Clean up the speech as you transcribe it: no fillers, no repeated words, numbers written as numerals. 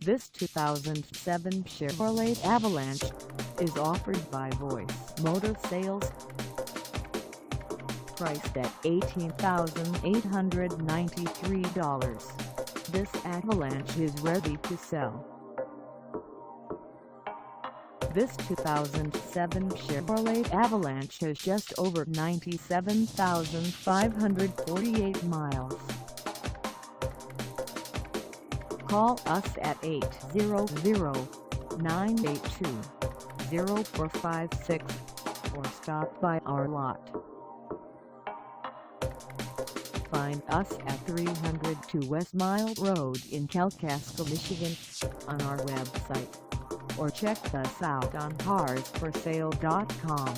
This 2007 Chevrolet Avalanche is offered by Voice Motor Sales. Priced at $18,893, this Avalanche is ready to sell. This 2007 Chevrolet Avalanche has just over 97,548 miles. Call us at 800-982-0456 or stop by our lot. Find us at 302 W Mile Road in Kalkaska, Michigan, on our website, or check us out on carsforsale.com.